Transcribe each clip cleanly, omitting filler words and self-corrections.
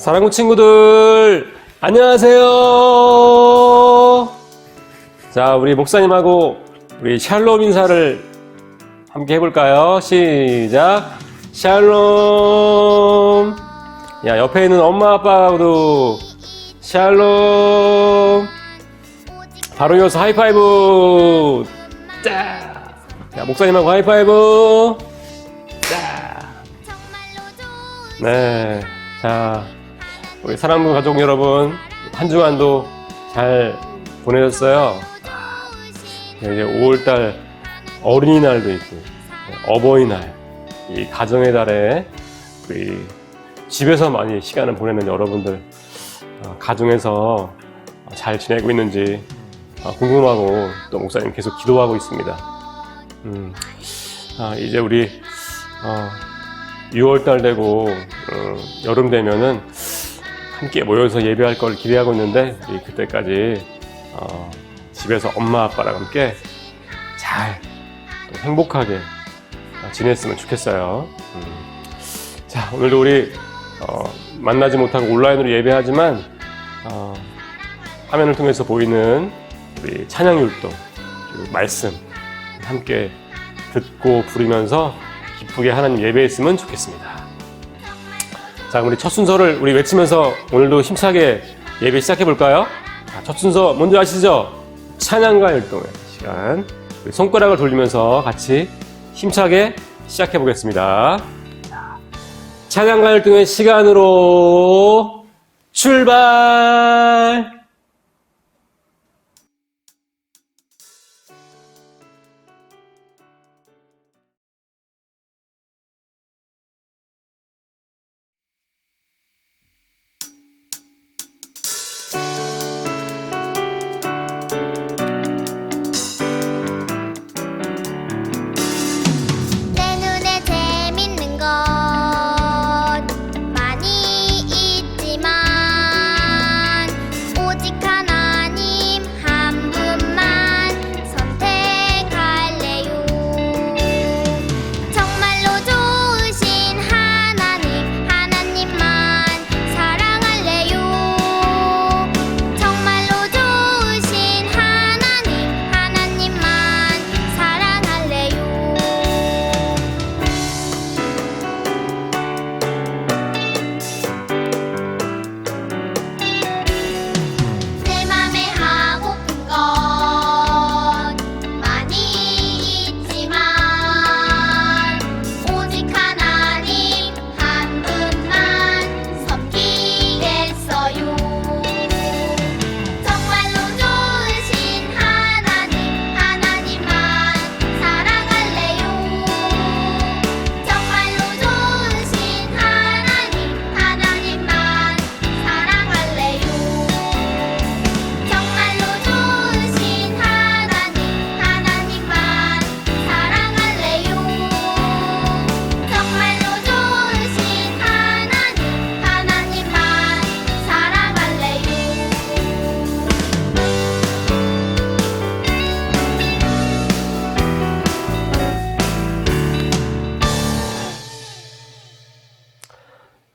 사랑구 친구들 안녕하세요. 자, 우리 목사님하고 우리 샬롬 인사를 함께 해볼까요? 시작. 샬롬. 야, 옆에 있는 엄마 아빠도 샬롬. 바로 이어서 하이파이브. 자, 목사님하고 하이파이브. 자. 네. 자, 우리 사랑부 가족 여러분, 한 주간도 잘 보내셨어요? 이제 5월달 어린이날도 있고, 어버이날, 이 가정의 달에 우리 집에서 많이 시간을 보내는 여러분들, 가정에서 잘 지내고 있는지 궁금하고, 또 목사님 계속 기도하고 있습니다. 이제 우리 6월달 되고 여름 되면은 함께 모여서 예배할 걸 기대하고 있는데, 그때까지 집에서 엄마 아빠랑 함께 잘 또 행복하게 지냈으면 좋겠어요. 자, 오늘도 우리 만나지 못하고 온라인으로 예배하지만 화면을 통해서 보이는 우리 찬양 율동 그리고 말씀 함께 듣고 부르면서 기쁘게 하나님 예배했으면 좋겠습니다. 자, 우리 첫 순서를 우리 외치면서 오늘도 힘차게 예배 시작해 볼까요? 첫 순서 뭔지 아시죠? 찬양과 율동의 시간. 우리 손가락을 돌리면서 같이 힘차게 시작해 보겠습니다. 찬양과 율동의 시간으로 출발!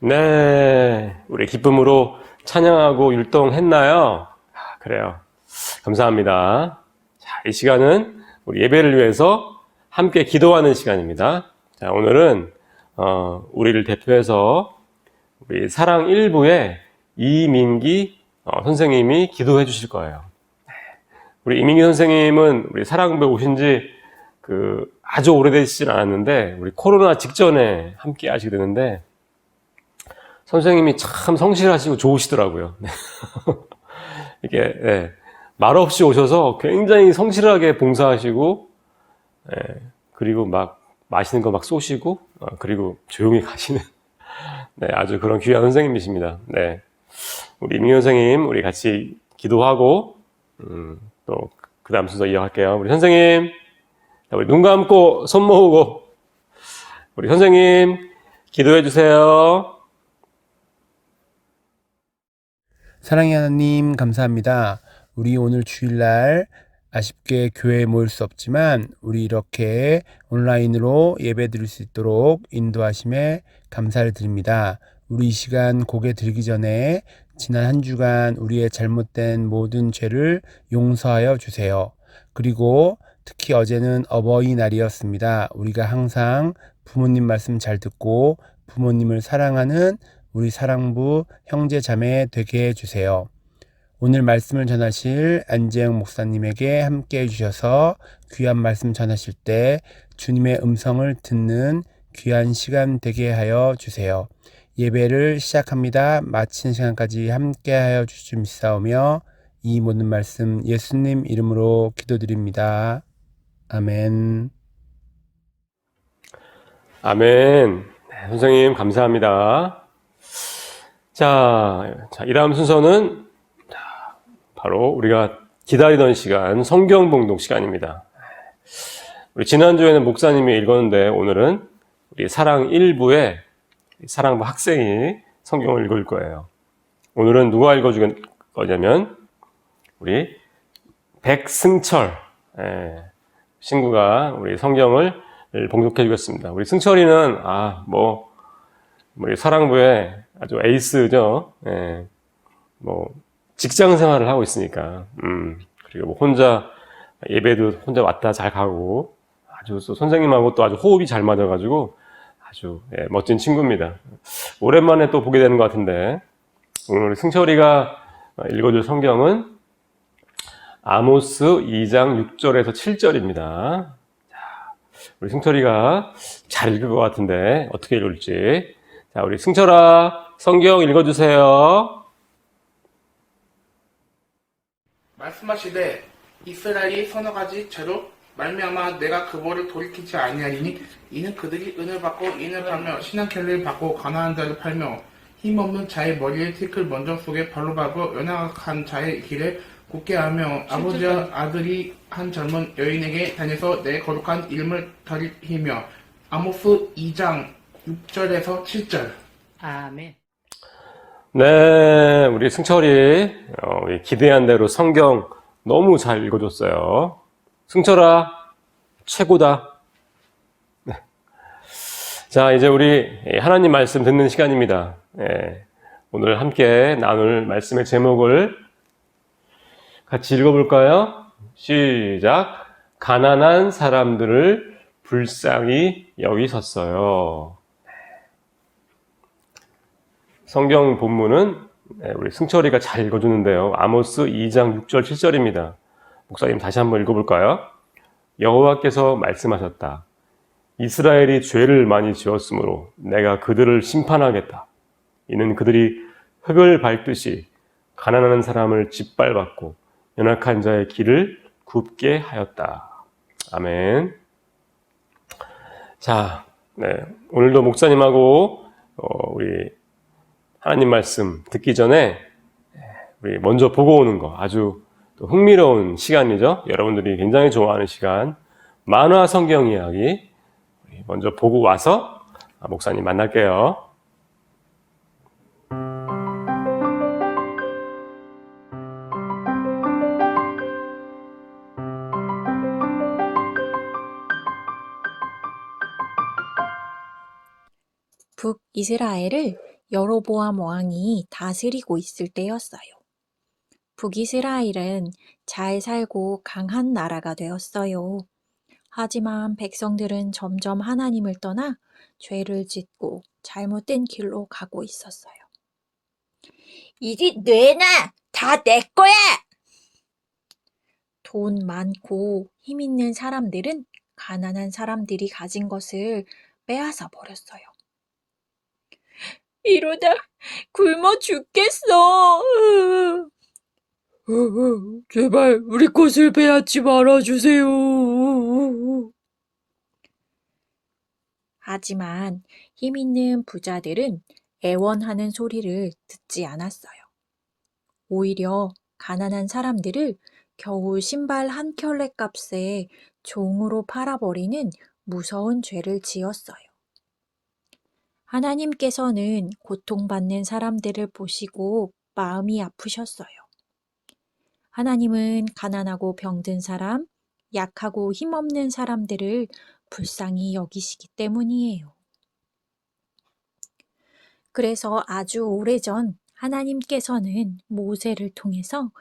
네, 우리 기쁨으로 찬양하고 율동했나요? 그래요. 감사합니다. 자, 이 시간은 우리 예배를 위해서 함께 기도하는 시간입니다. 자, 오늘은 우리를 대표해서 우리 사랑 1부의 이민기 선생님이 기도해 주실 거예요. 우리 이민기 선생님은 우리 사랑부에 오신 지 아주 오래되시진 않았는데, 우리 코로나 직전에 함께 하시게 되는데, 선생님이 참 성실하시고 좋으시더라고요. 이게 말없이 오셔서 굉장히 성실하게 봉사하시고, 그리고 막 맛있는 거 막 쏘시고, 그리고 조용히 가시는 아주 그런 귀한 선생님이십니다. 네, 우리 이민기 선생님 우리 같이 기도하고 또 그 다음 순서 이어갈게요. 우리 선생님, 우리 눈 감고 손 모으고 우리 선생님 기도해 주세요. 사랑의 하나님 감사합니다. 우리 오늘 주일날 아쉽게 교회에 모일 수 없지만 우리 이렇게 온라인으로 예배 드릴 수 있도록 인도하심에 감사를 드립니다. 우리 이 시간 고개 들기 전에 지난 한 주간 우리의 잘못된 모든 죄를 용서하여 주세요. 그리고 특히 어제는 어버이날이었습니다. 우리가 항상 부모님 말씀 잘 듣고 부모님을 사랑하는 우리 사랑부 형제 자매 되게 해주세요. 오늘 말씀을 전하실 안재영 목사님에게 함께 해주셔서 귀한 말씀 전하실 때 주님의 음성을 듣는 귀한 시간 되게 하여 주세요. 예배를 시작합니다. 마친 시간까지 함께 하여 주심 믿사오며 이 모든 말씀 예수님 이름으로 기도드립니다. 아멘. 아멘. 네, 선생님 감사합니다. 자, 이 다음 순서는 바로 우리가 기다리던 시간 성경 봉독 시간입니다. 우리 지난주에는 목사님이 읽었는데 오늘은 우리 사랑 1부에 사랑부 학생이 성경을 읽을 거예요. 오늘은 누가 읽어줄 거냐면 우리 백승철 친구가 우리 성경을 봉독해 주겠습니다. 우리 승철이는 우리 사랑부에 아주 에이스죠. 직장 생활을 하고 있으니까 그리고 혼자 예배도 혼자 왔다 잘 가고 아주 선생님하고 또 아주 호흡이 잘 맞아가지고 아주 멋진 친구입니다. 오랜만에 또 보게 되는 것 같은데 오늘 승철이가 읽어줄 성경은 아모스 2장 6절에서 7절입니다. 우리 승철이가 잘 읽을 것 같은데 어떻게 읽을지. 자, 우리 승철아 성경 읽어주세요. 말씀하시되 이스라엘이 서너 가지 죄로 말미암아 내가 그보를 돌이키지 아니하리니 이는 그들이 은을 받고 인을 팔며 신한켈레를 받고 가난한 자를 팔며 힘없는 자의 머리에 티끌 먼저 속에 발로 밟고 연약한 자의 길에 굳게 하며 아버지와 아들이 한 젊은 여인에게 다녀서 내 거룩한 이름을 가리키며 아모스 2장 6절에서 7절. 아멘. 네, 우리 승철이 기대한 대로 성경 너무 잘 읽어줬어요. 승철아 최고다. 네. 자, 이제 우리 하나님 말씀 듣는 시간입니다. 오늘 함께 나눌 말씀의 제목을 같이 읽어볼까요? 시작. 가난한 사람들을 불쌍히 여기셨어요. 성경 본문은 우리 승철이가 잘 읽어주는데요. 아모스 2장 6절 7절입니다. 목사님 다시 한번 읽어볼까요? 여호와께서 말씀하셨다. 이스라엘이 죄를 많이 지었으므로 내가 그들을 심판하겠다. 이는 그들이 흙을 밟듯이 가난한 사람을 짓밟았고 연약한 자의 길을 굽게 하였다. 아멘. 자, 오늘도 목사님하고 우리 하나님 말씀 듣기 전에 우리 먼저 보고 오는 거 아주 또 흥미로운 시간이죠. 여러분들이 굉장히 좋아하는 시간 만화 성경 이야기 먼저 보고 와서 목사님 만날게요. 북이스라엘을 여로보암 왕이 다스리고 있을 때였어요. 북이스라엘은 잘 살고 강한 나라가 되었어요. 하지만 백성들은 점점 하나님을 떠나 죄를 짓고 잘못된 길로 가고 있었어요. 이리 뇌나! 다 내 거야! 돈 많고 힘 있는 사람들은 가난한 사람들이 가진 것을 빼앗아 버렸어요. 이러다 굶어 죽겠어. 제발 우리 것을 빼앗지 말아주세요. 하지만 힘 있는 부자들은 애원하는 소리를 듣지 않았어요. 오히려 가난한 사람들을 겨우 신발 한 켤레 값에 종으로 팔아버리는 무서운 죄를 지었어요. 하나님께서는 고통받는 사람들을 보시고 마음이 아프셨어요. 하나님은 가난하고 병든 사람, 약하고 힘없는 사람들을 불쌍히 여기시기 때문이에요. 그래서 아주 오래전 하나님께서는 모세를 통해서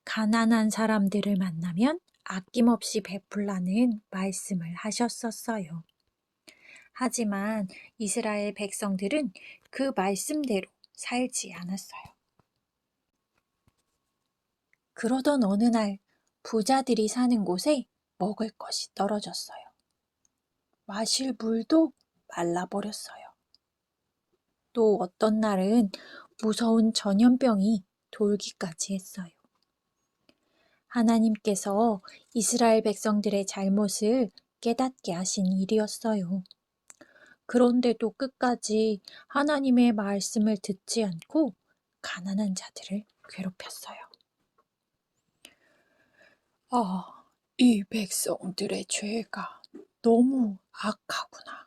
가난한 사람들을 만나면 아낌없이 베풀라는 말씀을 하셨었어요. 하지만 이스라엘 백성들은 그 말씀대로 살지 않았어요. 그러던 어느 날 부자들이 사는 곳에 먹을 것이 떨어졌어요. 마실 물도 말라버렸어요. 또 어떤 날은 무서운 전염병이 돌기까지 했어요. 하나님께서 이스라엘 백성들의 잘못을 깨닫게 하신 일이었어요. 그런데도 끝까지 하나님의 말씀을 듣지 않고 가난한 자들을 괴롭혔어요. 이 백성들의 죄가 너무 악하구나.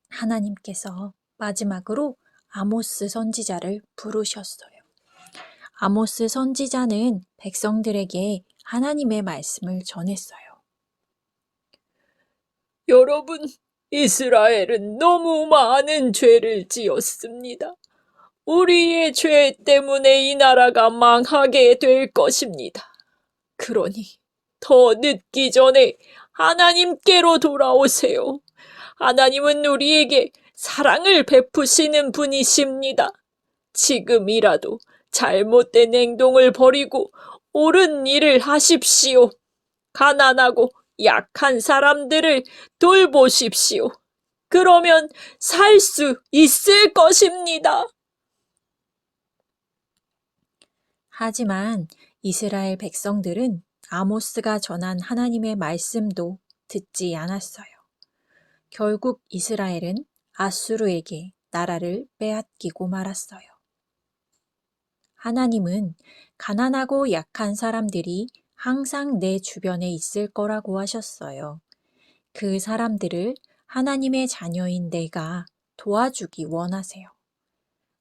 하나님께서 마지막으로 아모스 선지자를 부르셨어요. 아모스 선지자는 백성들에게 하나님의 말씀을 전했어요. 여러분, 이스라엘은 너무 많은 죄를 지었습니다. 우리의 죄 때문에 이 나라가 망하게 될 것입니다. 그러니 더 늦기 전에 하나님께로 돌아오세요. 하나님은 우리에게 사랑을 베푸시는 분이십니다. 지금이라도 잘못된 행동을 버리고 옳은 일을 하십시오. 가난하고 약한 사람들을 돌보십시오. 그러면 살 수 있을 것입니다. 하지만 이스라엘 백성들은 아모스가 전한 하나님의 말씀도 듣지 않았어요. 결국 이스라엘은 아수르에게 나라를 빼앗기고 말았어요. 하나님은 가난하고 약한 사람들이 항상 내 주변에 있을 거라고 하셨어요. 그 사람들을 하나님의 자녀인 내가 도와주기 원하세요.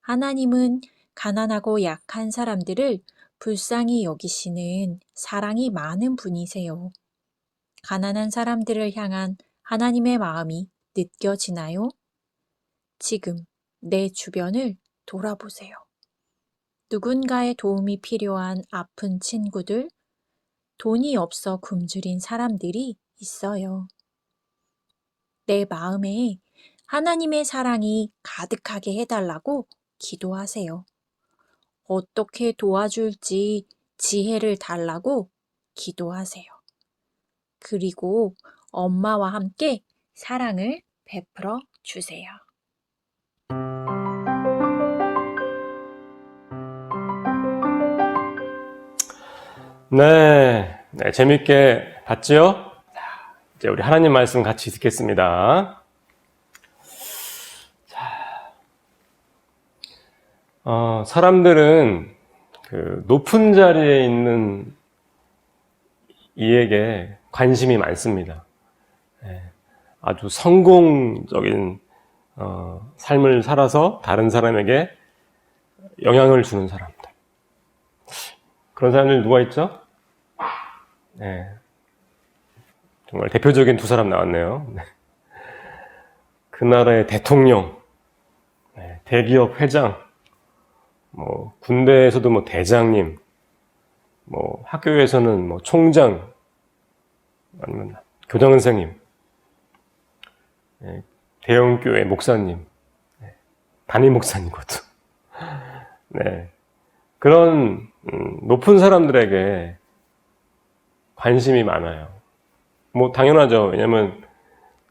하나님은 가난하고 약한 사람들을 불쌍히 여기시는 사랑이 많은 분이세요. 가난한 사람들을 향한 하나님의 마음이 느껴지나요? 지금 내 주변을 돌아보세요. 누군가의 도움이 필요한 아픈 친구들, 돈이 없어 굶주린 사람들이 있어요. 내 마음에 하나님의 사랑이 가득하게 해달라고 기도하세요. 어떻게 도와줄지 지혜를 달라고 기도하세요. 그리고 엄마와 함께 사랑을 베풀어 주세요. 네, 재밌게 봤죠? 자, 이제 우리 하나님 말씀 같이 듣겠습니다. 사람들은 그 높은 자리에 있는 이에게 관심이 많습니다. 아주 성공적인 삶을 살아서 다른 사람에게 영향을 주는 사람들. 그런 사람들 누가 있죠? 정말 대표적인 두 사람 나왔네요. 그 나라의 대통령, 대기업 회장, 군대에서도 대장님, 학교에서는 총장, 아니면 교장 선생님, 대형교회 목사님, 담임 목사님 것도. 그런 높은 사람들에게 관심이 많아요. 당연하죠. 왜냐면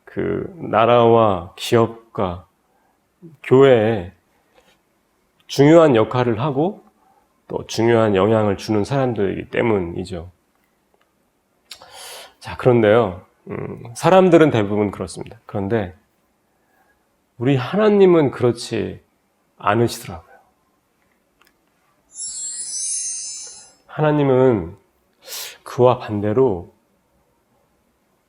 그 나라와 기업과 교회에 중요한 역할을 하고 또 중요한 영향을 주는 사람들이기 때문이죠. 자, 그런데요. 사람들은 대부분 그렇습니다. 그런데 우리 하나님은 그렇지 않으시더라고요. 하나님은 그와 반대로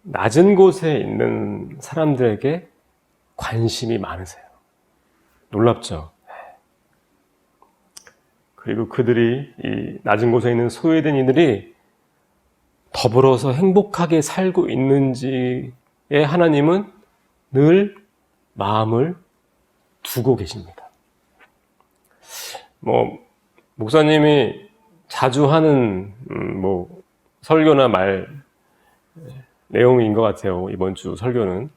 낮은 곳에 있는 사람들에게 관심이 많으세요. 놀랍죠? 그리고 그들이 이 낮은 곳에 있는 소외된 이들이 더불어서 행복하게 살고 있는지에 하나님은 늘 마음을 두고 계십니다. 목사님이 자주 하는 설교나 말 내용인 것 같아요. 이번 주 설교는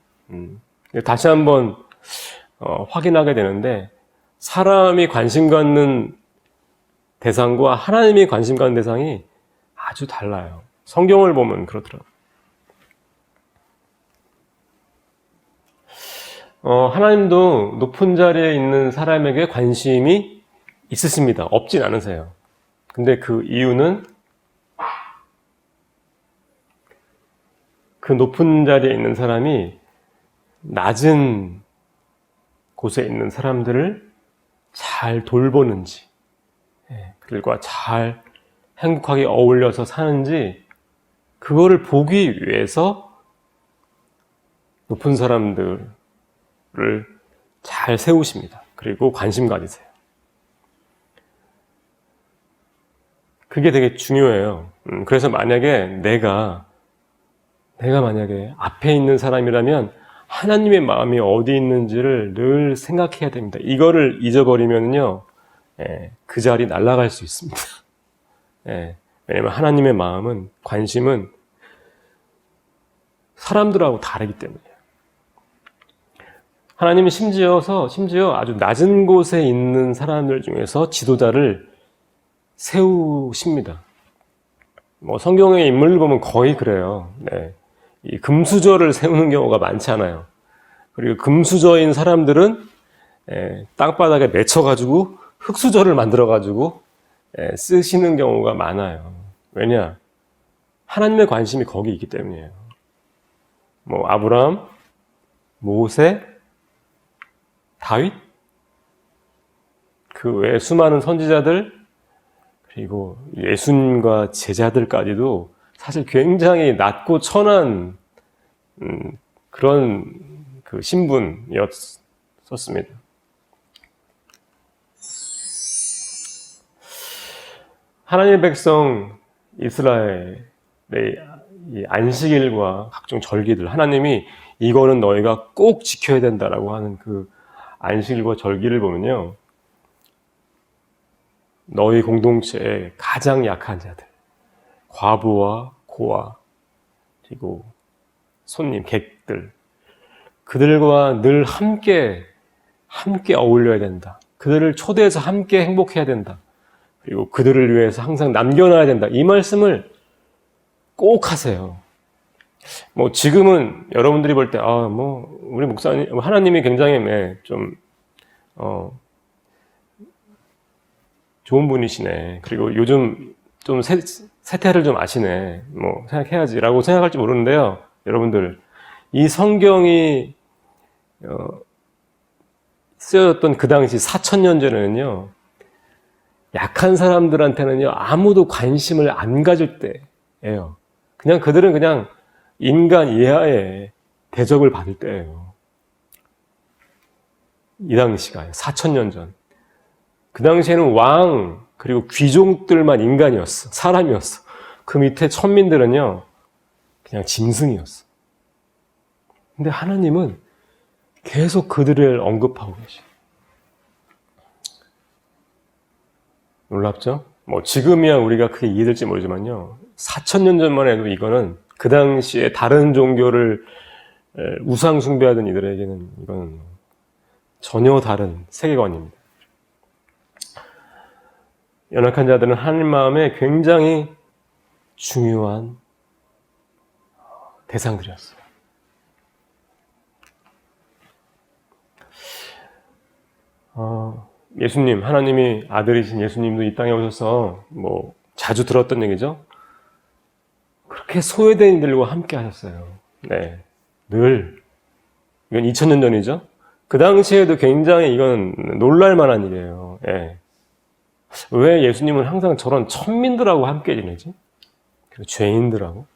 다시 한번 확인하게 되는데, 사람이 관심 갖는 대상과 하나님이 관심 갖는 대상이 아주 달라요. 성경을 보면 그렇더라고요. 하나님도 높은 자리에 있는 사람에게 관심이 있으십니다. 없진 않으세요. 근데 그 이유는 그 높은 자리에 있는 사람이 낮은 곳에 있는 사람들을 잘 돌보는지, 그들과 잘 행복하게 어울려서 사는지, 그거를 보기 위해서 높은 사람들을 잘 세우십니다. 그리고 관심 가지세요. 그게 되게 중요해요. 그래서 만약에 내가 만약에 앞에 있는 사람이라면 하나님의 마음이 어디 있는지를 늘 생각해야 됩니다. 이거를 잊어버리면요, 그 자리 날아갈 수 있습니다. 왜냐면 하나님의 마음은, 관심은 사람들하고 다르기 때문이에요. 하나님은 심지어 아주 낮은 곳에 있는 사람들 중에서 지도자를 세우십니다. 성경의 인물을 보면 거의 그래요. 이 금수저를 세우는 경우가 많지 않아요. 그리고 금수저인 사람들은 땅바닥에 맺혀가지고 흙수저를 만들어가지고 쓰시는 경우가 많아요. 왜냐? 하나님의 관심이 거기 있기 때문이에요. 아브라함, 모세, 다윗, 그 외에 수많은 선지자들, 그리고 예수님과 제자들까지도 사실 굉장히 낮고 천한 그런 그 신분이었었습니다. 하나님의 백성 이스라엘의 이 안식일과 각종 절기들, 하나님이 이거는 너희가 꼭 지켜야 된다라고 하는 그 안식일과 절기를 보면요, 너희 공동체의 가장 약한 자들, 과부와 고아, 그리고 손님, 객들, 그들과 늘 함께 어울려야 된다. 그들을 초대해서 함께 행복해야 된다. 그리고 그들을 위해서 항상 남겨놔야 된다. 이 말씀을 꼭 하세요. 지금은 여러분들이 볼 때, 우리 목사님, 하나님이 굉장히 좋은 분이시네. 그리고 요즘 좀 세태를 좀 아시네. 생각해야지라고 생각할지 모르는데요. 여러분들, 이 성경이 쓰여졌던 그 당시 4000년 전에는요, 약한 사람들한테는요, 아무도 관심을 안 가질 때예요. 그들은 그냥 인간 이하의 대접을 받을 때예요. 이 당시가 4000년 전. 그 당시에는 왕, 그리고 귀족들만 인간이었어. 사람이었어. 그 밑에 천민들은요, 그냥 짐승이었어. 근데 하나님은 계속 그들을 언급하고 계셔. 놀랍죠? 지금이야 우리가 크게 이해될지 모르지만요, 4000년 전만 해도 이거는 그 당시에 다른 종교를 우상 숭배하던 이들에게는 이건 전혀 다른 세계관입니다. 연약한 자들은 하나님 마음에 굉장히 중요한 대상들이었어요. 예수님, 하나님이 아들이신 예수님도 이 땅에 오셔서 자주 들었던 얘기죠. 그렇게 소외된 이들과 함께 하셨어요. 늘. 이건 2000년 전이죠. 그 당시에도 굉장히 이건 놀랄 만한 일이에요. 왜 예수님은 항상 저런 천민들하고 함께 지내지? 그리고 죄인들하고?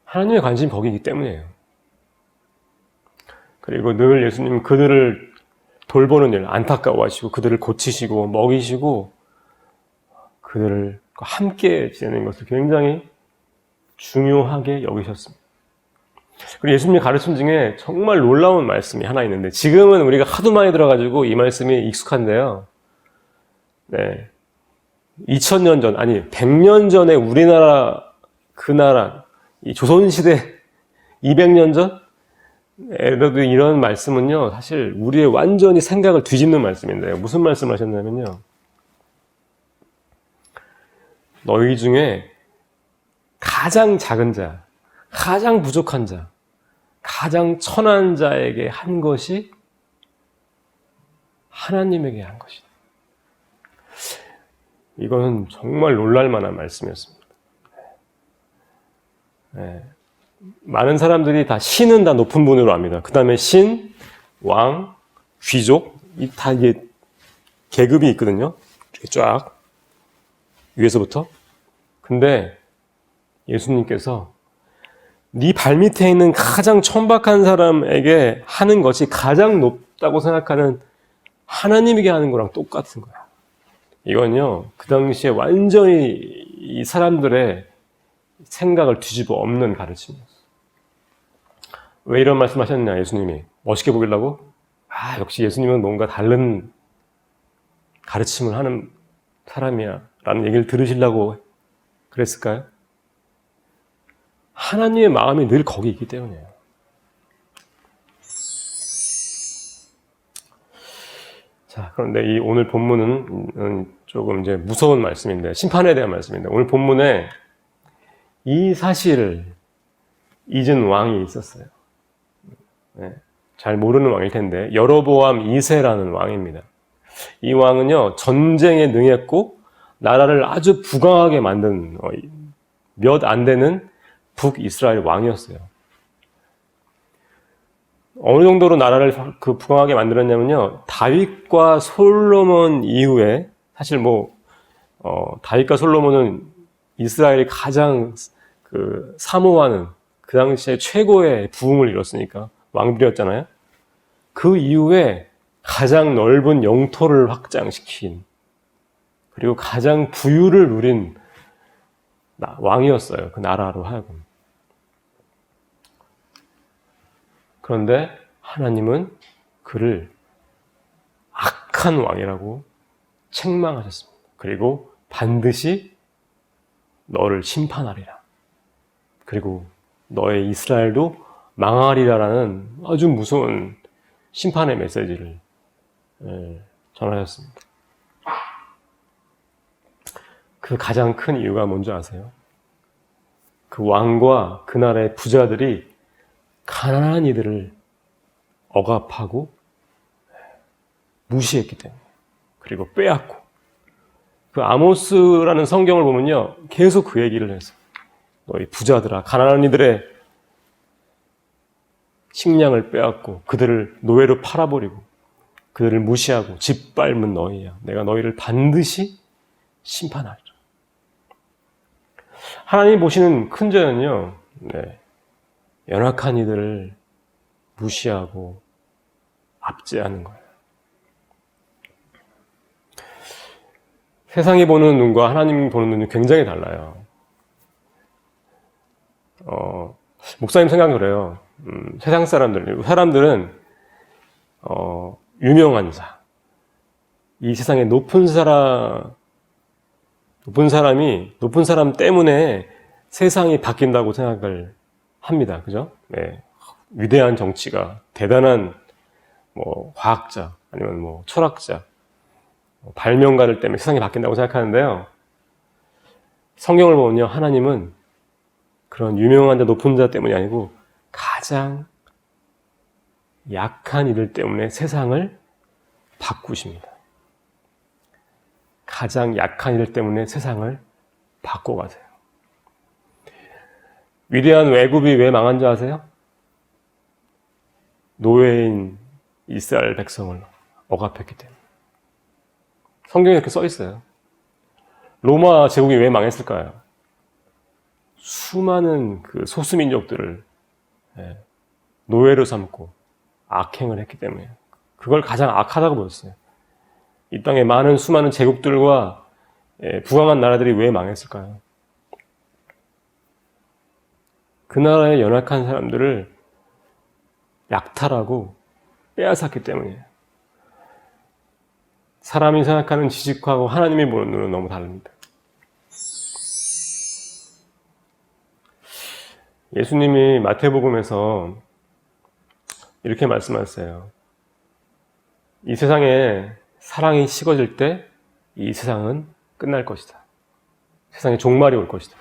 하나님의 관심이 거기이기 때문이에요. 그리고 늘 예수님은 그들을 돌보는 일, 안타까워하시고 그들을 고치시고 먹이시고 그들을 함께 지내는 것을 굉장히 중요하게 여기셨습니다. 그리고 예수님의 가르침 중에 정말 놀라운 말씀이 하나 있는데 지금은 우리가 하도 많이 들어가지고 이 말씀이 익숙한데요. 네. 2000년 전, 아니 100년 전에 우리나라 그 나라 이 조선시대 200년 전 에도 이런 말씀은요 사실 우리의 완전히 생각을 뒤집는 말씀인데요. 무슨 말씀을 하셨냐면요, 너희 중에 가장 작은 자, 가장 부족한 자, 가장 천한 자에게 한 것이 하나님에게 한 것이다. 이거는 정말 놀랄만한 말씀이었습니다. 네. 많은 사람들이 다 신은 다 높은 분으로 압니다. 그 다음에 신, 왕, 귀족, 다 이게 계급이 있거든요. 이렇게 쫙 위에서부터. 근데 예수님께서 네 발밑에 있는 가장 천박한 사람에게 하는 것이 가장 높다고 생각하는 하나님에게 하는 거랑 똑같은 거야. 이건요, 그 당시에 완전히 이 사람들의 생각을 뒤집어 엎는 가르침이었어요. 왜 이런 말씀 하셨냐, 예수님이? 멋있게 보이려고? 역시 예수님은 뭔가 다른 가르침을 하는 사람이야 라는 얘기를 들으시려고 그랬을까요? 하나님의 마음이 늘 거기 있기 때문이에요. 자, 그런데 이 오늘 본문은 조금 이제 무서운 말씀인데, 심판에 대한 말씀인데, 오늘 본문에 이 사실을 잊은 왕이 있었어요. 네, 잘 모르는 왕일 텐데, 여로보암 2세라는 왕입니다. 이 왕은요, 전쟁에 능했고, 나라를 아주 부강하게 만든 몇 안 되는 북이스라엘 왕이었어요. 어느 정도로 나라를 부강하게 만들었냐면요, 다윗과 솔로몬 이후에, 사실 다윗과 솔로몬은 이스라엘이 가장 사모하는 그 당시에 최고의 부흥을 이뤘으니까 왕들이었잖아요. 그 이후에 가장 넓은 영토를 확장시킨, 그리고 가장 부유를 누린 왕이었어요. 그 나라로 하여금. 그런데 하나님은 그를 악한 왕이라고 책망하셨습니다. 그리고 반드시 너를 심판하리라. 그리고 너의 이스라엘도 망하리라라는 아주 무서운 심판의 메시지를 전하셨습니다. 그 가장 큰 이유가 뭔지 아세요? 그 왕과 그 나라의 부자들이 가난한 이들을 억압하고 무시했기 때문에, 그리고 빼앗고, 그 아모스라는 성경을 보면요 계속 그 얘기를 해서 너희 부자들아, 가난한 이들의 식량을 빼앗고 그들을 노예로 팔아버리고 그들을 무시하고 짓밟은 너희야, 내가 너희를 반드시 심판하리라. 하나님이 보시는 큰 죄는요, 연약한 이들을 무시하고 압제하는 거예요. 세상이 보는 눈과 하나님이 보는 눈이 굉장히 달라요. 목사님 생각은 그래요. 세상 사람들은 유명한 자, 이 세상에 높은 사람 때문에 세상이 바뀐다고 생각을 합니다. 그죠? 네. 위대한 정치가, 대단한 과학자, 아니면 철학자, 발명가들 때문에 세상이 바뀐다고 생각하는데요. 성경을 보면요, 하나님은 그런 유명한 자, 높은 자 때문이 아니고 가장 약한 이들 때문에 세상을 바꾸십니다. 가장 약한 이들 때문에 세상을 바꿔가세요. 위대한 외국이 왜 망한 줄 아세요? 노예인 이스라엘 백성을 억압했기 때문에. 성경에 이렇게 써 있어요. 로마 제국이 왜 망했을까요? 수많은 그 소수민족들을 노예로 삼고 악행을 했기 때문에. 그걸 가장 악하다고 보였어요. 이 땅에 많은 수많은 제국들과 부강한 나라들이 왜 망했을까요? 그 나라의 연약한 사람들을 약탈하고 빼앗았기 때문이에요. 사람이 생각하는 지식하고 하나님이 보는 눈은 너무 다릅니다. 예수님이 마태복음에서 이렇게 말씀하셨어요. 이 세상에 사랑이 식어질 때 이 세상은 끝날 것이다. 세상에 종말이 올 것이다.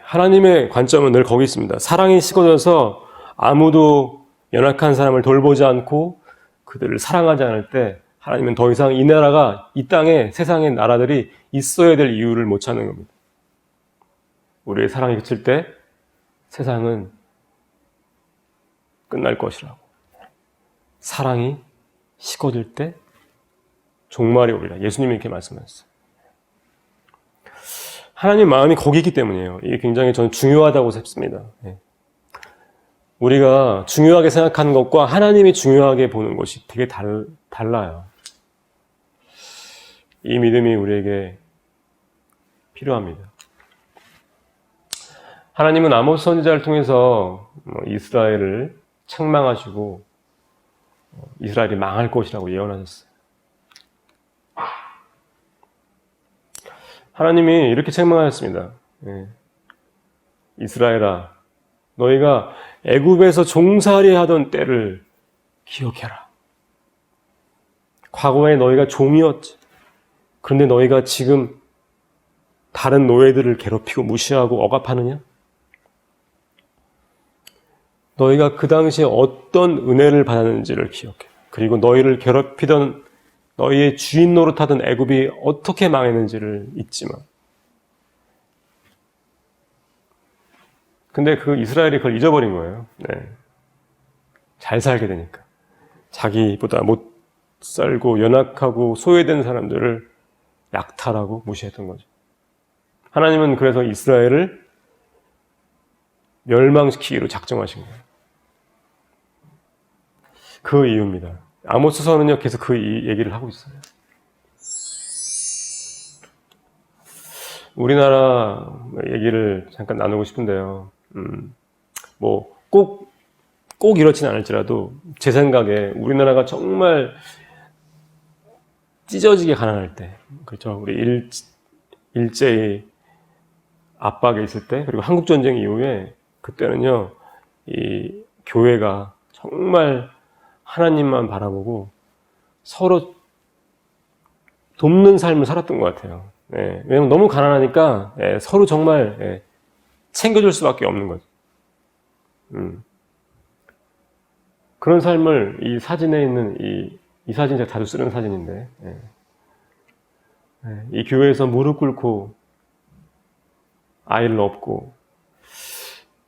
하나님의 관점은 늘 거기 있습니다. 사랑이 식어져서 아무도 연약한 사람을 돌보지 않고 그들을 사랑하지 않을 때 하나님은 더 이상 이 나라가 이 땅에 세상의 나라들이 있어야 될 이유를 못 찾는 겁니다. 우리의 사랑이 그칠 때 세상은 끝날 것이라고. 사랑이 식어질 때 종말이 오리라. 예수님이 이렇게 말씀하셨어요. 하나님 마음이 거기 있기 때문이에요. 이게 굉장히 저는 중요하다고 싶습니다. 우리가 중요하게 생각하는 것과 하나님이 중요하게 보는 것이 되게 달라요. 이 믿음이 우리에게 필요합니다. 하나님은 아모스 선지자를 통해서 이스라엘을 책망하시고 이스라엘이 망할 것이라고 예언하셨어요. 하나님이 이렇게 책망하셨습니다. 이스라엘아, 너희가 애굽에서 종살이 하던 때를 기억해라. 과거에 너희가 종이었지. 그런데 너희가 지금 다른 노예들을 괴롭히고 무시하고 억압하느냐? 너희가 그 당시에 어떤 은혜를 받았는지를 기억해. 그리고 너희를 괴롭히던 너희의 주인 노릇하던 애굽이 어떻게 망했는지를 잊지 마. 근데 그 이스라엘이 그걸 잊어버린 거예요. 잘 살게 되니까. 자기보다 못 살고 연약하고 소외된 사람들을 약탈하고 무시했던 거죠. 하나님은 그래서 이스라엘을 멸망시키기로 작정하신 거예요. 그 이유입니다. 아모스서는요, 계속 그 얘기를 하고 있어요. 우리나라 얘기를 잠깐 나누고 싶은데요. 꼭 이렇진 않을지라도 제 생각에 우리나라가 정말 찢어지게 가난할 때, 그렇죠. 우리 일제히 압박에 있을 때, 그리고 한국전쟁 이후에 그때는요, 이 교회가 정말 하나님만 바라보고 서로 돕는 삶을 살았던 것 같아요. 왜냐면 너무 가난하니까 서로 정말 챙겨줄 수밖에 없는 거죠. 그런 삶을 이 사진에 있는 이 사진 제가 자주 쓰는 사진인데 이 교회에서 무릎 꿇고 아이를 업고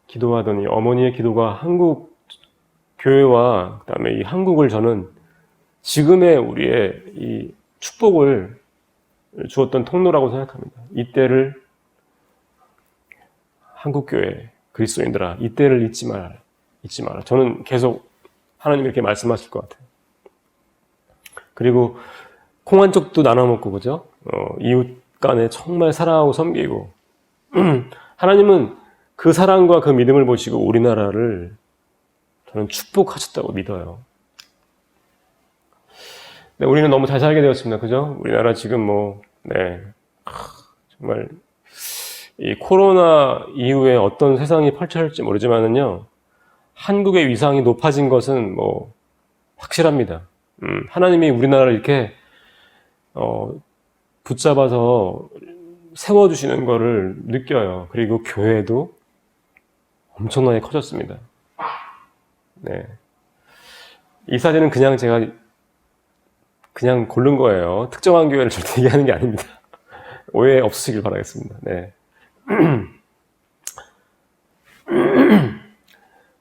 기도하더니 어머니의 기도가 한국 교회와 그다음에 이 한국을 저는 지금의 우리의 이 축복을 주었던 통로라고 생각합니다. 이때를 한국교회 그리스도인들아, 이때를 잊지 마라. 저는 계속 하나님이 이렇게 말씀하실 것 같아요. 그리고 콩 한 쪽도 나눠 먹고, 그죠? 이웃 간에 정말 사랑하고 섬기고 하나님은 그 사랑과 그 믿음을 보시고 우리나라를 저는 축복하셨다고 믿어요. 네, 우리는 너무 잘 살게 되었습니다. 그죠? 우리나라 지금 정말 이 코로나 이후에 어떤 세상이 펼쳐질지 모르지만은요, 한국의 위상이 높아진 것은 확실합니다. 하나님이 우리나라를 이렇게 붙잡아서 세워주시는 거를 느껴요. 그리고 교회도 엄청나게 커졌습니다. 네. 이 사진은 그냥 제가 그냥 고른 거예요. 특정한 교회를 절대 얘기하는 게 아닙니다. 오해 없으시길 바라겠습니다. 네.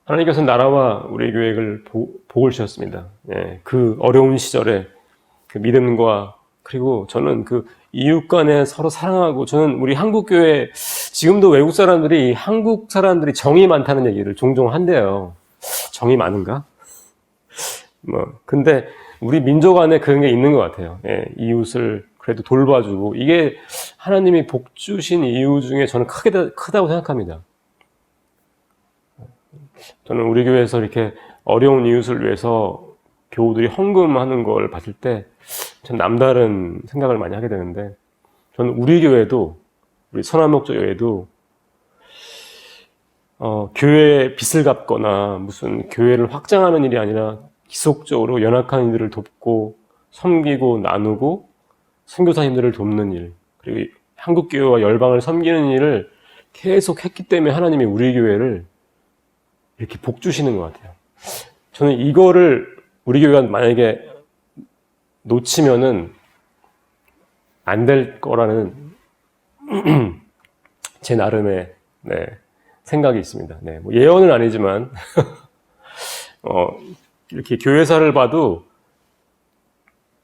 하나님께서는 나라와 우리 교회를 복을 주셨습니다. 네. 그 어려운 시절에 그 믿음과 그리고 저는 그 이웃 간에 서로 사랑하고 저는 우리 한국 교회 지금도 외국 사람들이 한국 사람들이 정이 많다는 얘기를 종종 한대요. 정이 많은가? 근데 우리 민족 안에 그런 게 있는 것 같아요. 이웃을 그래도 돌봐주고, 이게 하나님이 복 주신 이유 중에 저는 크다고 생각합니다. 저는 우리 교회에서 이렇게 어려운 이웃을 위해서 교우들이 헌금하는 걸 봤을 때 참 남다른 생각을 많이 하게 되는데, 저는 우리 교회도, 우리 선한목적 교회도 교회에 빚을 갚거나 무슨 교회를 확장하는 일이 아니라 지속적으로 연약한 이들을 돕고 섬기고 나누고 선교사님들을 돕는 일, 그리고 한국교회와 열방을 섬기는 일을 계속 했기 때문에 하나님이 우리 교회를 이렇게 복 주시는 것 같아요. 저는 이거를 우리 교회가 만약에 놓치면은 안 될 거라는 제 나름의 생각이 있습니다. 뭐 예언은 아니지만 이렇게 교회사를 봐도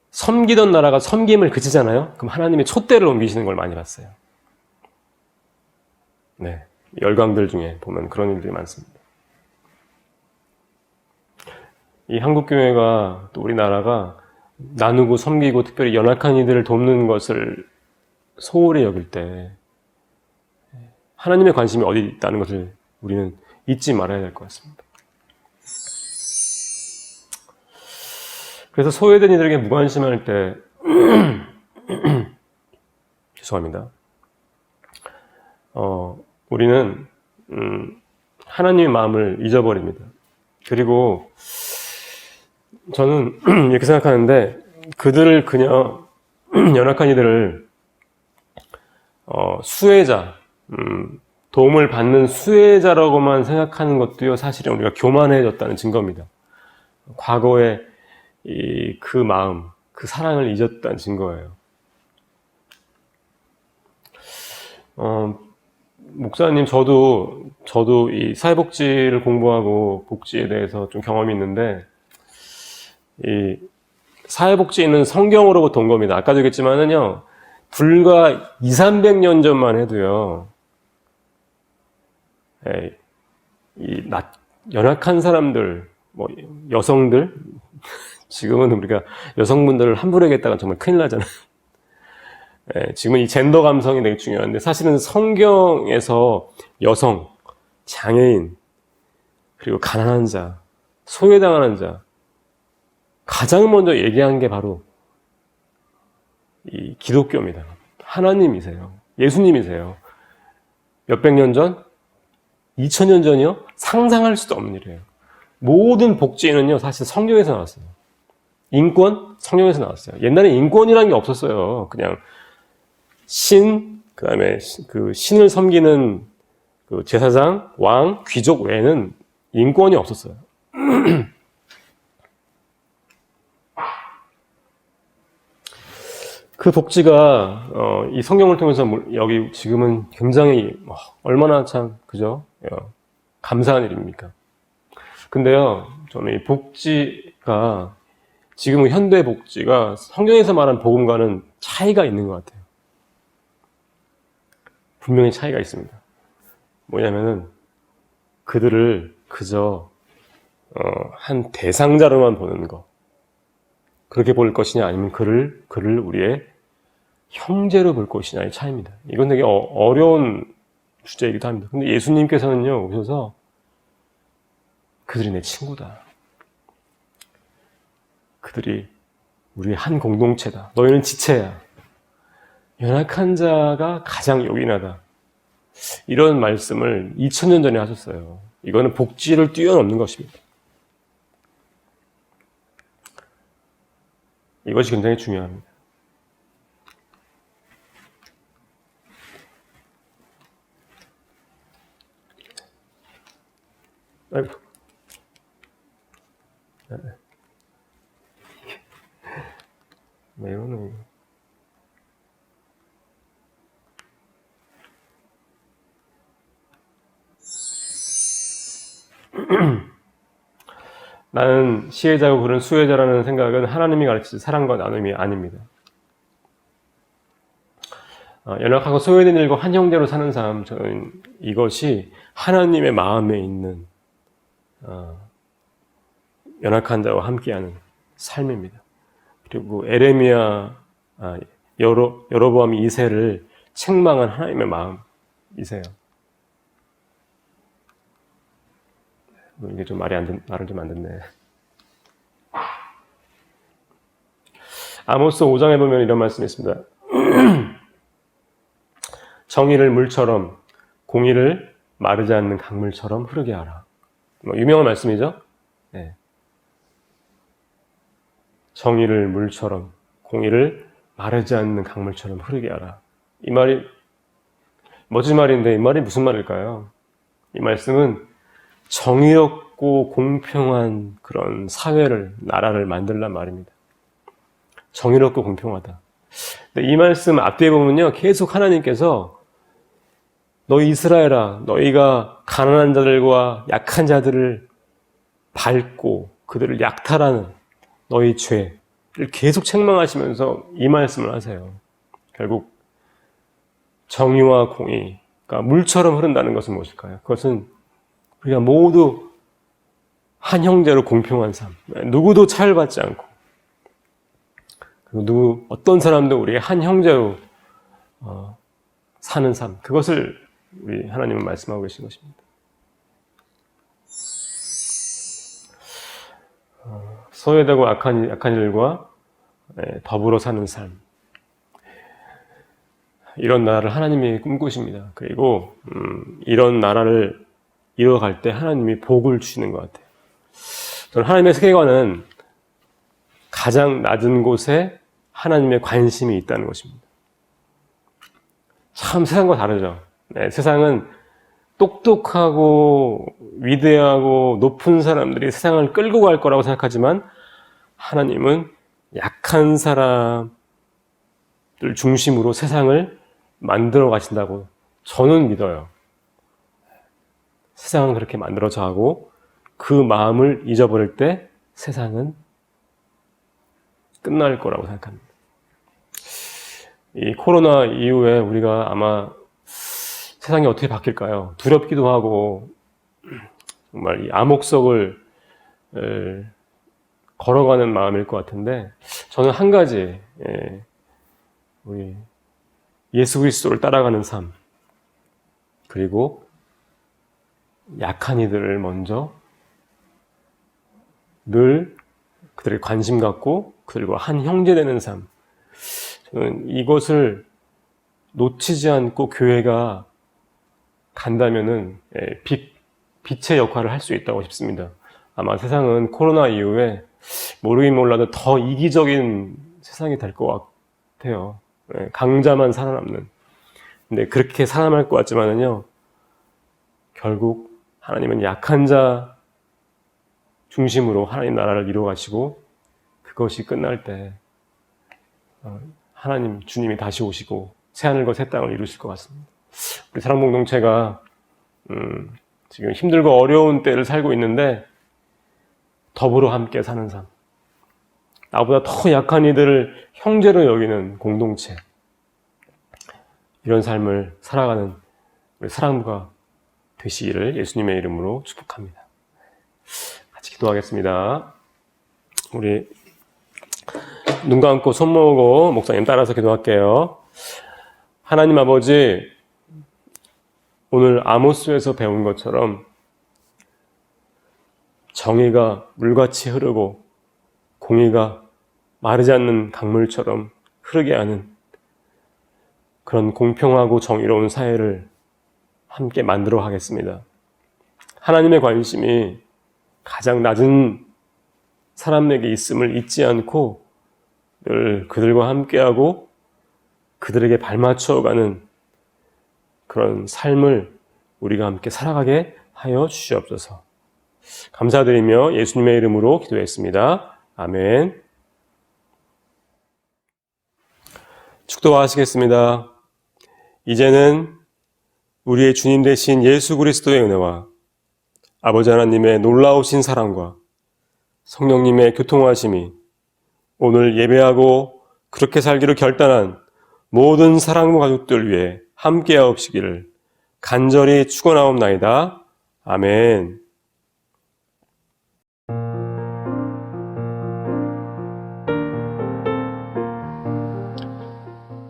섬기던 나라가 섬김을 그치잖아요. 그럼 하나님이 촛대를 옮기시는 걸 많이 봤어요. 열강들 중에 보면 그런 일들이 많습니다. 이 한국교회가 또 우리나라가 나누고 섬기고 특별히 연약한 이들을 돕는 것을 소홀히 여길 때 하나님의 관심이 어디 있다는 것을 우리는 잊지 말아야 될 것 같습니다. 그래서 소외된 이들에게 무관심할 때 죄송합니다. 우리는 하나님의 마음을 잊어버립니다. 그리고 저는 이렇게 생각하는데, 그들을 그냥 연약한 이들을 수혜자, 도움을 받는 수혜자라고만 생각하는 것도요, 사실은 우리가 교만해졌다는 증거입니다. 과거에 그 마음, 그 사랑을 잊었다는 증거예요. 목사님, 저도 이 사회복지를 공부하고 복지에 대해서 좀 경험이 있는데, 이 사회복지에 있는 성경으로부터 온 겁니다. 아까도 얘기했지만은요, 불과 200-300년 전만 해도요, 연약한 사람들, 뭐 여성들, 지금은 우리가 여성분들을 함부로 얘기했다가 정말 큰일 나잖아요. 지금은 이 젠더 감성이 되게 중요한데, 사실은 성경에서 여성, 장애인, 그리고 가난한 자, 소외당하는 자, 가장 먼저 얘기한 게 바로 이 기독교입니다. 하나님이세요. 예수님이세요. 몇백 년 전? 2000년 전이요? 상상할 수도 없는 일이에요. 모든 복지는요, 사실 성경에서 나왔어요. 인권? 성경에서 나왔어요. 옛날에 인권이라는 게 없었어요. 그냥 그 다음에 그 신을 섬기는 그 제사장, 왕, 귀족 외에는 인권이 없었어요. 그 복지가 이 성경을 통해서 여기 지금은 굉장히 얼마나 참 그죠? 감사한 일입니까? 근데요, 저는 이 복지가 지금은 현대 복지가 성경에서 말한 복음과는 차이가 있는 것 같아요. 분명히 차이가 있습니다. 뭐냐면은 그들을 그저 한 대상자로만 보는 거, 그렇게 볼 것이냐, 아니면 그를 우리의 형제로 볼 것이냐의 차이입니다. 이건 되게 어려운 주제이기도 합니다. 근데 예수님께서는요, 오셔서 그들이 내 친구다. 그들이 우리의 한 공동체다. 너희는 지체야. 연약한 자가 가장 요긴하다. 이런 말씀을 2000년 전에 하셨어요. 이거는 복지를 뛰어넘는 것입니다. 이것이 굉장히 중요합니다. 아이고. 왜 이러는 나는 시혜자고 그런 수혜자라는 생각은 하나님이 가르치신 사랑과 나눔이 아닙니다. 연약하고 소외된 일과 한 형제로 사는 삶, 저는 이것이 하나님의 마음에 있는 연약한 자와 함께하는 삶입니다. 그리고 여로보암이 2세를 책망한 하나님의 마음이세요. 이게 좀 말을 좀 안 듣네. 아모스 5장에 보면 이런 말씀이 있습니다. 정의를 물처럼, 공의를 마르지 않는 강물처럼 흐르게 하라. 유명한 말씀이죠? 네. 정의를 물처럼, 공의를 마르지 않는 강물처럼 흐르게 하라. 이 말이 멋진 말인데 이 말이 무슨 말일까요? 이 말씀은 정의롭고 공평한 그런 사회를, 나라를 만들란 말입니다. 정의롭고 공평하다. 근데 이 말씀 앞뒤에 보면요, 계속 하나님께서 너희 이스라엘아, 너희가 가난한 자들과 약한 자들을 밟고 그들을 약탈하는 너희 죄를 계속 책망하시면서 이 말씀을 하세요. 결국 정의와 공의가 물처럼 흐른다는 것은 무엇일까요? 그것은 우리가 모두 한 형제로 공평한 삶, 누구도 차별받지 않고, 그리고 어떤 사람도 우리의 한 형제로 사는 삶, 그것을 우리 하나님은 말씀하고 계신 것입니다. 소외되고 약한 이들과 더불어 사는 삶, 이런 나라를 하나님이 꿈꾸십니다. 그리고 이런 나라를 이뤄갈 때 하나님이 복을 주시는 것 같아요. 저는 하나님의 세계관은 가장 낮은 곳에 하나님의 관심이 있다는 것입니다. 참 세상과 다르죠. 네, 세상은 똑똑하고 위대하고 높은 사람들이 세상을 끌고 갈 거라고 생각하지만 하나님은 약한 사람들 중심으로 세상을 만들어 가신다고 저는 믿어요. 세상은 그렇게 만들어져 하고 그 마음을 잊어버릴 때 세상은 끝날 거라고 생각합니다. 이 코로나 이후에 우리가 아마 세상이 어떻게 바뀔까요? 두렵기도 하고 정말 이 암흑석을 걸어가는 마음일 것 같은데 저는 한 가지 우리 예수 그리스도를 따라가는 삶 그리고 약한 이들을 먼저 늘 그들에게 관심 갖고 그들과 한 형제 되는 삶 저는 이것을 놓치지 않고 교회가 간다면은 빛의 역할을 할 수 있다고 싶습니다. 아마 세상은 코로나 이후에 모르긴 몰라도 더 이기적인 세상이 될 것 같아요. 강자만 살아남는. 근데 그렇게 살아남을 것 같지만은요, 결국 하나님은 약한 자 중심으로 하나님 나라를 이루어 가시고 그것이 끝날 때 하나님 주님이 다시 오시고 새하늘과 새 땅을 이루실 것 같습니다. 우리 사랑 공동체가 지금 힘들고 어려운 때를 살고 있는데 더불어 함께 사는 삶, 나보다 더 약한 이들을 형제로 여기는 공동체, 이런 삶을 살아가는 우리 사랑부가 되시기를 예수님의 이름으로 축복합니다. 같이 기도하겠습니다. 우리 눈 감고 손 모으고 목사님 따라서 기도할게요. 하나님 아버지, 오늘 아모스에서 배운 것처럼 정의가 물같이 흐르고 공의가 마르지 않는 강물처럼 흐르게 하는 그런 공평하고 정의로운 사회를 함께 만들어 가겠습니다. 하나님의 관심이 가장 낮은 사람에게 있음을 잊지 않고 늘 그들과 함께하고 그들에게 발맞춰가는 그런 삶을 우리가 함께 살아가게 하여 주시옵소서. 감사드리며 예수님의 이름으로 기도했습니다. 아멘. 축도하시겠습니다. 이제는 우리의 주님 되신 예수 그리스도의 은혜와 아버지 하나님의 놀라우신 사랑과 성령님의 교통하심이 오늘 예배하고 그렇게 살기로 결단한 모든 사랑부 가족들 위해 함께하옵시기를 간절히 축원하옵나이다. 아멘.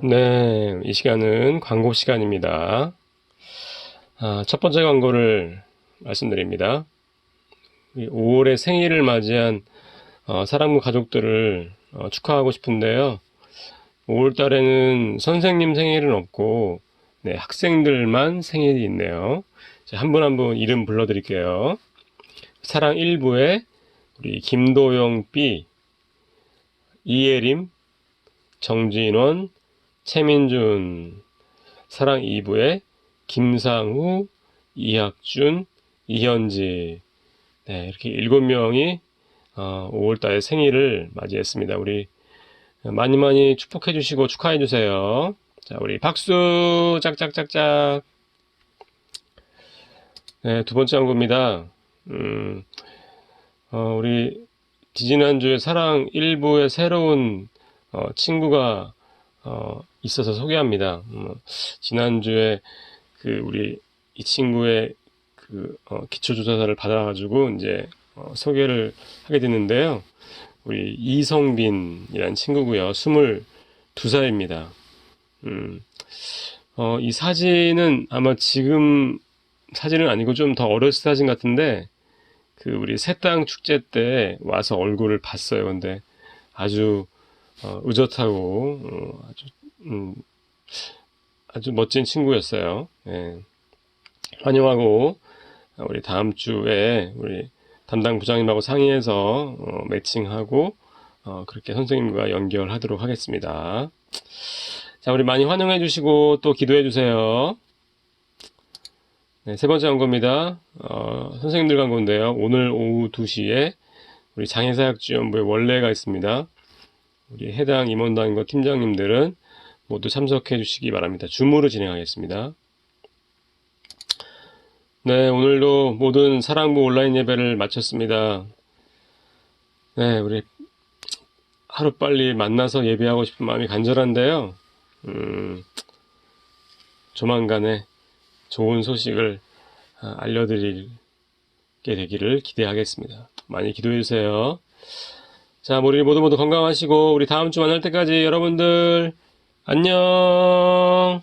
네, 이 시간은 광고 시간입니다. 첫 번째 광고를 말씀드립니다. 5월에 생일을 맞이한 사랑부 가족들을 축하하고 싶은데요. 5월 달에는 선생님 생일은 없고 네, 학생들만 생일이 있네요. 한 분 한 분 이름 불러드릴게요. 사랑 1부에 우리 김도영 B, 이예림, 정진원, 최민준. 사랑 2부에 김상우, 이학준, 이현지. 네, 이렇게 7명이 5월달에 생일을 맞이했습니다. 우리 많이 많이 축복해 주시고 축하해 주세요. 자, 우리 박수 짝짝짝짝. 네, 두 번째 광고입니다. 우리 지지난주에 사랑 1부에 새로운 친구가 있어서 소개합니다. 지난주에 우리 이 친구의 기초조사서를 받아가지고 이제 소개를 하게 됐는데요. 우리 이성빈이라는 친구고요. 22살입니다. 이 사진은 아마 지금 사진은 아니고 좀 더 어렸을 사진 같은데 우리 새땅 축제 때 와서 얼굴을 봤어요. 근데 아주 의젓하고 아주 멋진 친구였어요. 예. 환영하고 우리 다음 주에 우리 담당 부장님하고 상의해서 매칭하고 그렇게 선생님과 연결하도록 하겠습니다. 자, 우리 많이 환영해 주시고 또 기도해 주세요. 네, 세 번째 광고입니다. 선생님들 광고인데요. 오늘 오후 2시에 우리 장애사역지원부의 원래가 있습니다. 우리 해당 임원단과 팀장님들은 모두 참석해 주시기 바랍니다. 줌으로 진행하겠습니다. 네, 오늘도 모든 사랑부 온라인 예배를 마쳤습니다. 네, 우리 하루빨리 만나서 예배하고 싶은 마음이 간절한데요. 조만간에 좋은 소식을 알려드리게 되기를 기대하겠습니다. 많이 기도해 주세요. 자, 우리 모두 건강하시고 우리 다음 주 만날 때까지 여러분들 안녕.